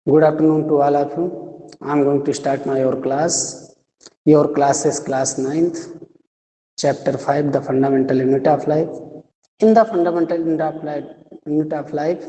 Good afternoon to all of you. I am going to start now your class. Your class is class 9th, chapter 5, the fundamental unit of life. In the fundamental unit of life,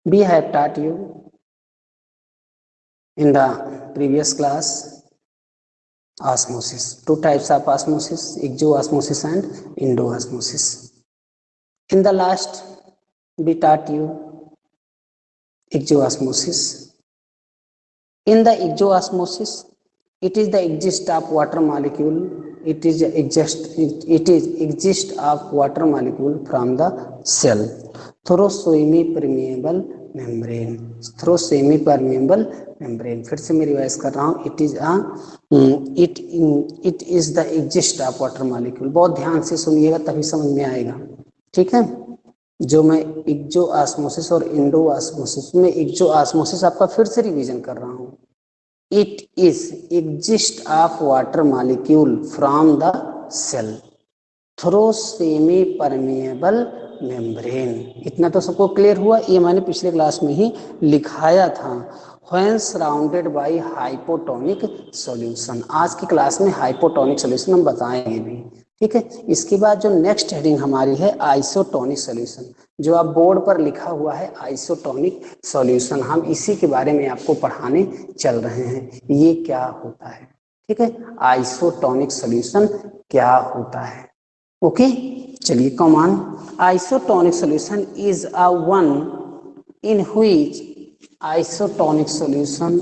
we have taught you in the previous class osmosis. Two types of osmosis, exoosmosis and endoosmosis. In the last, we taught you exoosmosis. In the exoosmosis, it is the exist of water molecule. It is exist of water molecule from the cell through semi-permeable membrane. Through semi-permeable membrane. फिर से मैं revise कर रहा हूँ. It is the exist of water molecule. बहुत ध्यान से सुनिएगा तभी समझ में आएगा. ठीक है. जो मैं एक्जोऑस्मोसिस और एंडोऑस्मोसिस में एक्जोऑस्मोसिस आपका फिर से रिवीजन कर रहा हूँ. It is exist of water molecule from the cell through semi permeable membrane. इतना तो सबको क्लियर हुआ. ये मैंने पिछले क्लास में ही लिखाया था. When surrounded by hypotonic solution. आज की क्लास में हाइपोटोनिक सॉल्यूशन हम बताएंगे भी. ठीक है. इसके बाद जो नेक्स्ट हेडिंग हमारी है आइसोटोनिक सॉल्यूशन, जो आप बोर्ड पर लिखा हुआ है आइसोटोनिक सॉल्यूशन. हम इसी के बारे में आपको पढ़ाने चल रहे हैं. ये क्या होता है. ठीक है. आइसोटोनिक सॉल्यूशन क्या होता है. ओके. चलिए come on. Isotonic solution is a one in which isotonic solution,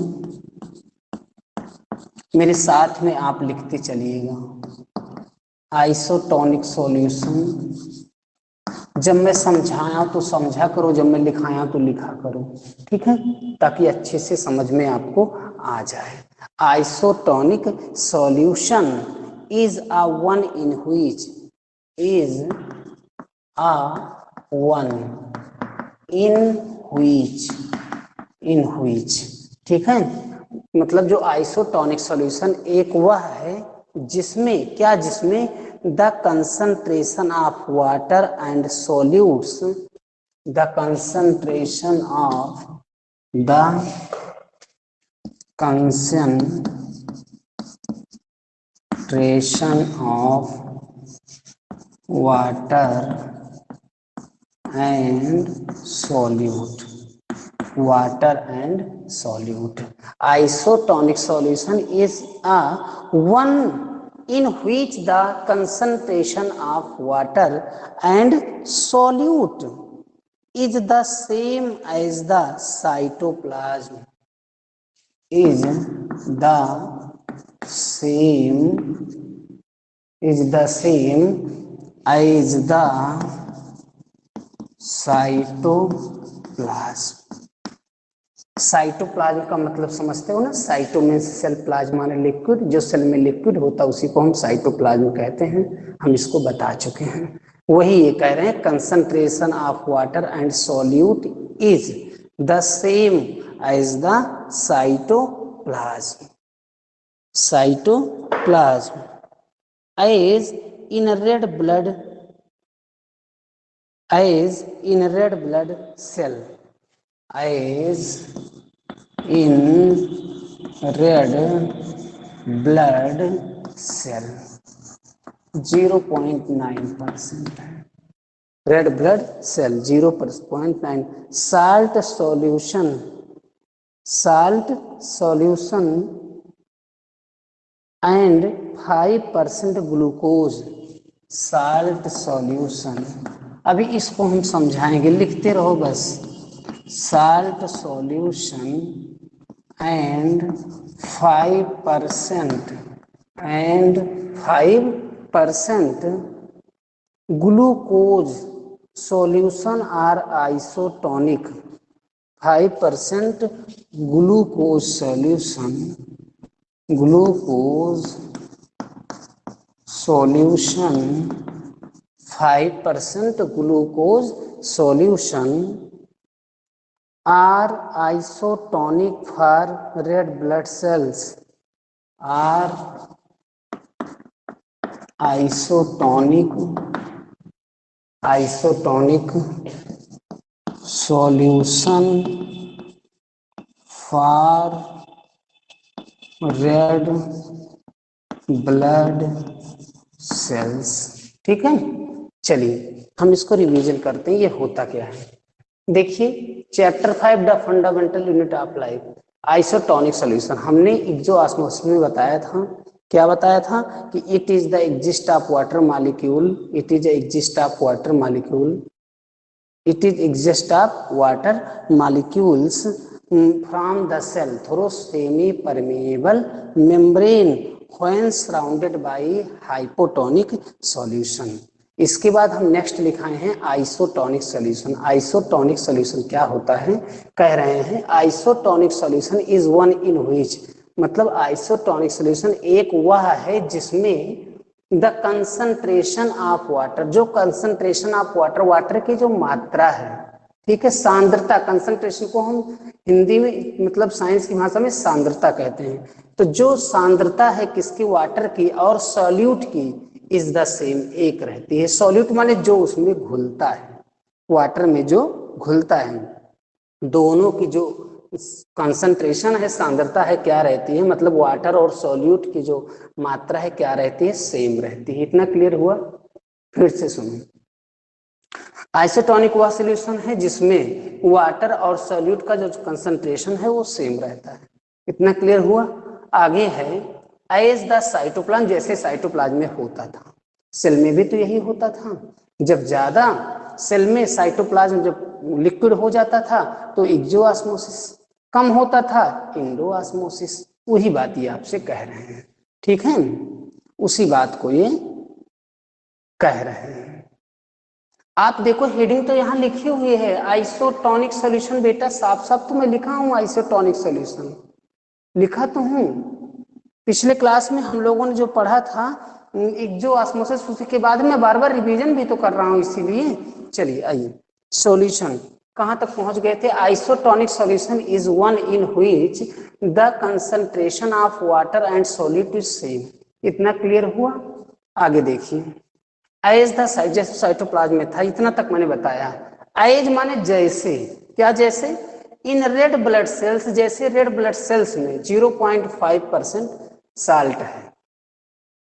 मेरे साथ में आप लिखते चलिएगा. Isotonic solution. जब मैं समझाया तो समझा करो, जब मैं लिखाया तो लिखा करो. ठीक है. ताकि अच्छे से समझ में आपको आ जाए. Isotonic solution is a one in which ठीक है. मतलब जो आइसोटोनिक सॉल्यूशन एक वह है जिसमें क्या, जिसमें the concentration of water and solutes, the concentration of water and solute. Isotonic solution is a one in which the concentration of water and solute is the same as the cytoplasm. Cytoplasm का मतलब समझते हो ना. Cyto में cell, plasma ने liquid. जो cell में liquid होता है उसी को हम साइटोप्लाज्म कहते हैं. हम इसको बता चुके हैं. वही ये कह रहे हैं concentration of water and solute is the same as the cytoplasm. As in red blood cell, as in red blood cell 0.9% है. Red blood cell 0.9. Salt solution and 5% glucose. Salt solution. अभी इसको हम समझाएंगे, लिखते रहो बस. Salt solution and 5% glucose solution are isotonic. 5% glucose solution 5% glucose solution are isotonic for red blood cells. Are isotonic solution for red blood cells. ठीक है, चलिए हम इसको रिवीजन करते हैं, ये होता क्या है। देखिए chapter 5 the fundamental unit of life, isotonic solution. हमने एक्सोऑस्मोसिस में बताया था, क्या बताया था कि it is the exist of water molecule, it is exist of water molecule, it is exist of water molecules from the cell through semi permeable membrane when surrounded by hypotonic solution। इसके बाद हम next लिखाए हैं isotonic solution. Isotonic solution क्या होता है, कह रहे हैं isotonic solution is one in which, मतलब आइसोटोनिक सॉल्यूशन एक वह है जिसमें द कंसंट्रेशन ऑफ वाटर, जो कंसंट्रेशन ऑफ वाटर, वाटर की जो मात्रा है, ठीक है, सांद्रता, कंसंट्रेशन को हम हिंदी में मतलब साइंस की भाषा में सांद्रता कहते हैं। तो जो सांद्रता है किसकी, वाटर की और सॉल्यूट की इज द सेम, एक रहती है। सॉल्यूट माने जो उसमें घुलता है, वाटर में जो घुलता है, दोनों की जो कंसंट्रेशन है, सांद्रता है, क्या रहती है, मतलब वाटर और सॉल्यूट की जो मात्रा है क्या रहती है, सेम रहती है। इतना क्लियर हुआ, फिर से सुनो। आइसोटोनिक वह सॉल्यूशन है जिसमें वाटर और सॉल्यूट का जो कंसंट्रेशन है वो सेम रहता है। इतना क्लियर हुआ। आगे है एज द साइटोप्लाज्म, जैसे साइटोप्लाज्म में होता था, सेल में भी तो यही होता था। जब ज्यादा सेल में साइटोप्लाज्म जब लिक्विड हो जाता था तो एक्सोऑस्मोसिस, कम होता था इंडोऑस्मोसिस। वही बात ये आपसे कह रहे हैं, ठीक है, उसी बात को ये कह रहे हैं। आप देखो हेडिंग तो यहाँ लिखी हुई है आइसोटोनिक सॉल्यूशन, बेटा साफ साफ तो मैं लिखा हूं आइसोटोनिक सॉल्यूशन, लिखा तो हूं। पिछले क्लास में हम लोगों ने जो पढ़ा था एक्सोऑस्मोसिस, उसके बाद मैं बार बार रिवीजन भी तो कर रहा हूं इसीलिए। चलिए आइए, सॉल्यूशन कहां तक पहुंच गए थे, isotonic solution is one in which the concentration of water and solute is same. इतना क्लियर हुआ। आगे देखिए, एज द साइट, जैसे साइटोप्लाज्म में था, इतना तक मैंने बताया। एज माने जैसे, क्या जैसे, इन रेड ब्लड सेल्स, जैसे रेड ब्लड सेल्स में 0.5% साल्ट है।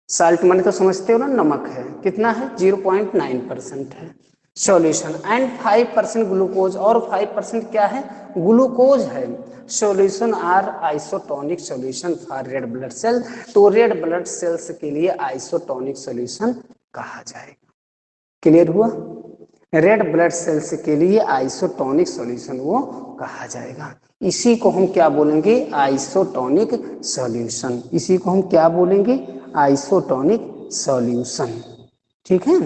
साल्ट माने तो समझते हो ना, नमक है, कितना है, 0.9% है सॉल्यूशन, एंड 5% ग्लूकोज, और 5% क्या है, ग्लूकोज है। Solution are isotonic solution for red blood cell. तो रेड ब्लड सेल्स के लिए आइसोटोनिक सॉल्यूशन कहा जाएगा। क्लियर हुआ, रेड ब्लड सेल्स के लिए आइसोटोनिक सॉल्यूशन वो कहा जाएगा। इसी को हम क्या बोलेंगे, आइसोटोनिक सॉल्यूशन। इसी को हम क्या बोलेंगे, आइसोटोनिक सॉल्यूशन। ठीक है,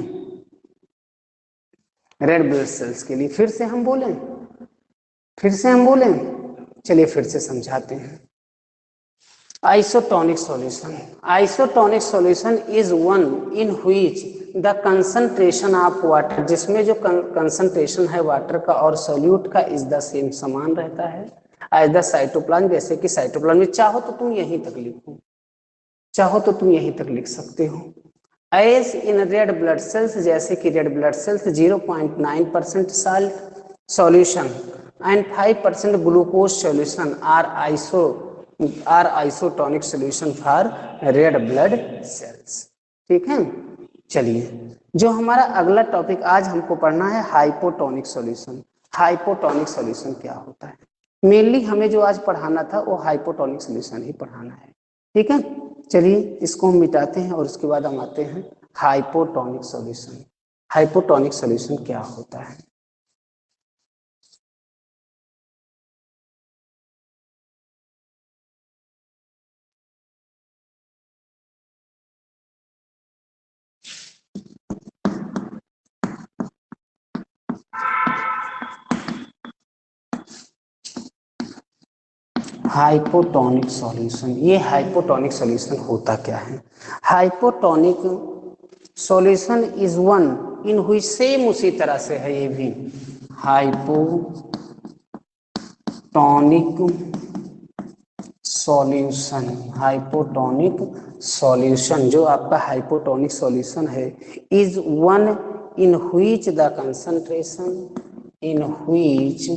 रेड ब्लड सेल्स के लिए फिर से हम बोलें, फिर से हम बोलें, चलिए फिर से समझाते हैं। Isotonic solution, isotonic solution is one in which the concentration of water, जिसमें जो कंसंट्रेशन है वाटर का और सॉल्यूट का इज द सेम, समान रहता है। एज द साइटोप्लाज्म, जैसे कि साइटोप्लाज्म में, चाहो तो तुम यहीं तक लिखो, चाहो तो तुम यहीं तक लिख सकते हो। As in red blood cells, जैसे कि red blood cells 0.9% salt solution and 5% glucose solution are isotonic solution for red blood cells. ठीक है, चलिए जो हमारा अगला टॉपिक आज हमको पढ़ना है हाइपोटोनिक सॉल्यूशन। हाइपोटोनिक सॉल्यूशन क्या होता है, मेनली हमें जो आज पढ़ाना था वो हाइपोटोनिक सॉल्यूशन ही पढ़ाना है। ठीक है, चलिए इसको हम मिटाते हैं और उसके बाद हम आते हैं हाइपोटोनिक सॉल्यूशन। हाइपोटोनिक सॉल्यूशन क्या होता है, हाइपोटोनिक सॉल्यूशन, ये हाइपोटोनिक सॉल्यूशन होता क्या है। Hypotonic solution is one in हुई, सेम उसी तरह से है ये भी, हाइपोटोनिक सॉल्यूशन। हाइपोटोनिक सॉल्यूशन, जो आपका हाइपोटोनिक सॉल्यूशन है, is one in which the concentration, in which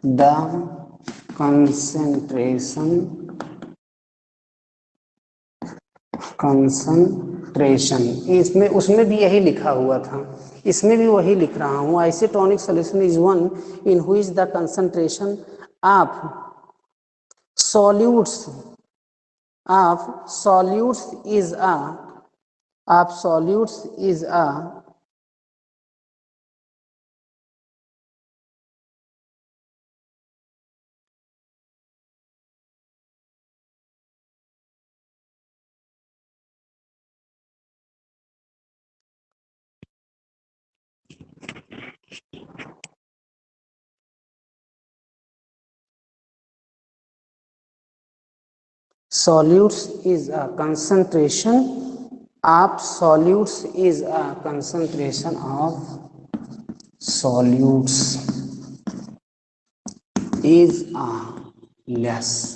the concentration इसमें उसमें भी यही लिखा हुआ था, इसमें भी वही लिख रहा हूँ। Isotonic solution is one in which the concentration of solutes is a solutes is a concentration of solutes is a concentration of solutes is a less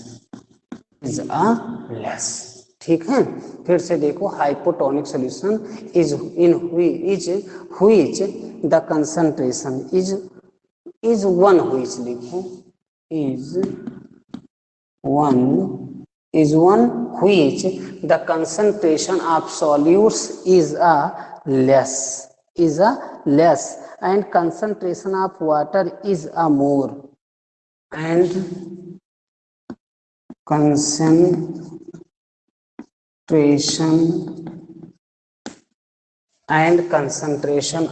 ठीक है। फिर से देखो, hypotonic solution is in which the concentration is one which लिखो is one which the concentration of solutes is a less and concentration of water is a more and concentration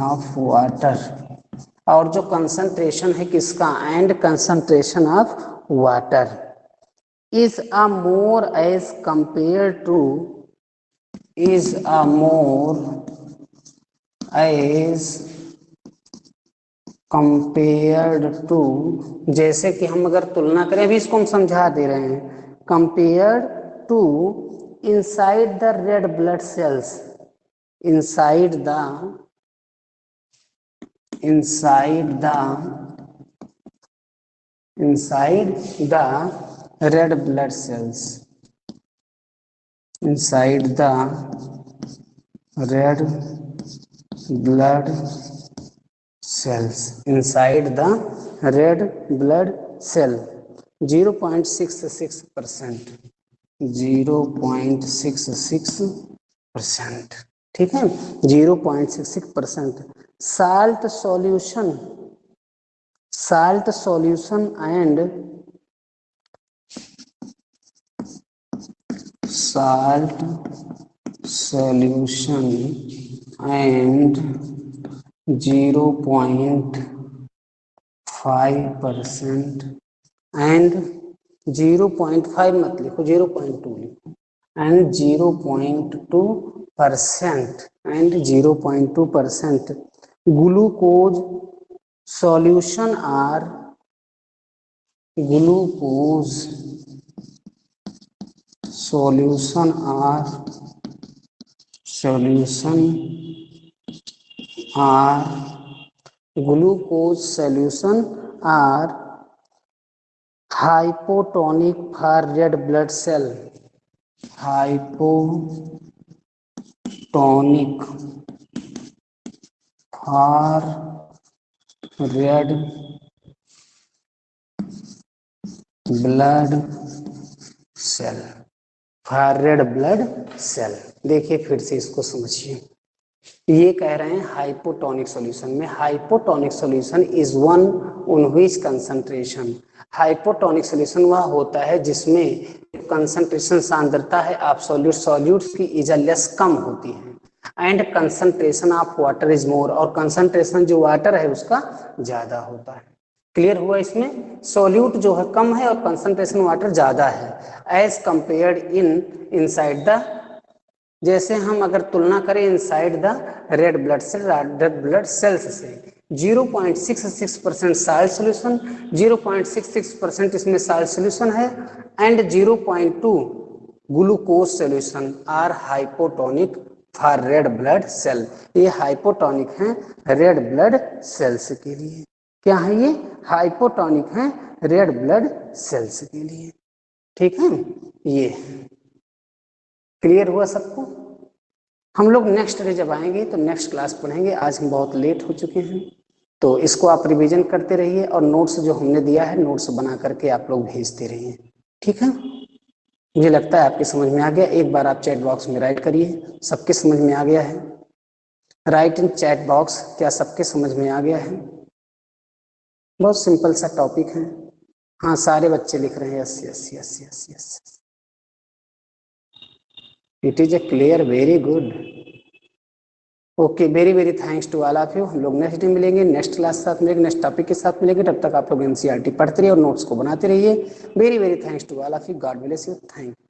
of water और जो concentration है किसका, and concentration of water is a more as compare to जैसे कि हम अगर तुलना करें, अभी इसको हम समझा दे रहे हैं, compare to inside the red blood cells inside the red blood cells inside the red blood cell 0.66%, 0.66%, ठीक है, 0.66%। Salt solution and salt solution and 0.5% and 0.5 मत लिखो, 0.2 लिखो, and 0.2% glucose solution are hypotonic for red blood cell, hypotonic for red blood cell. देखिए फिर से इसको समझिए, ये कह रहे हैं हाइपोटोनिक सॉल्यूशन में, hypotonic solution is one on which concentration, hypotonic solution वह होता है जिसमें कंसंट्रेशन सांद्रता है आप सॉल्यूट्स की इज लेस कम होती है, and concentration of water is more, और कंसंट्रेशन जो वाटर है उसका ज्यादा होता है। क्लियर हुआ? इसमें सॉल्यूट जो है कम है और कंसंट्रेशन वाटर ज्यादा है, एज कंपेयर्ड इनसाइड द, जैसे हम अगर तुलना करें inside the red blood cells से 0.66% साल्ट सॉल्यूशन, 0.66% इसमें साल्ट सॉल्यूशन है, and 0.2 glucose solution are hypotonic for red blood cell. ये हाइपोटोनिक हैं रेड ब्लड सेल्स के लिए। क्या है ये? हाइपोटोनिक हैं रेड ब्लड सेल्स के लिए। ठीक है, ये क्लियर हुआ सबको? हम लोग नेक्स्ट डे जब आएंगे तो नेक्स्ट क्लास पढ़ेंगे। आज हम बहुत लेट हो चुके हैं। तो इसको आप रिवीजन करते रहिए और नोट्स जो हमने दिया है नोट्स बना करके आप लोग भेजते रहिए, ठीक है। मुझे लगता है आपके समझ में आ गया। एक बार आप चैट बॉक्स में राइट करिए, सबके समझ में आ गया है? राइट इन चैट बॉक्स, क्या सबके समझ में आ गया है? बहुत सिंपल सा टॉपिक है। हाँ, सारे बच्चे लिख रहे हैं yes yes yes yes yes, it is a clear, very good. Okay, very very thanks to all of you. हम लोग नेक्स्ट डे मिलेंगे, नेक्स्ट क्लास साथ मिलेंगे, नेक्स्ट टॉपिक के साथ मिलेंगे। तब तक आप लोग एनसीईआरटी पढ़ते रहिए और नोट्स को बनाते रहिए। Very very thanks to all of you. God bless you. Thank you.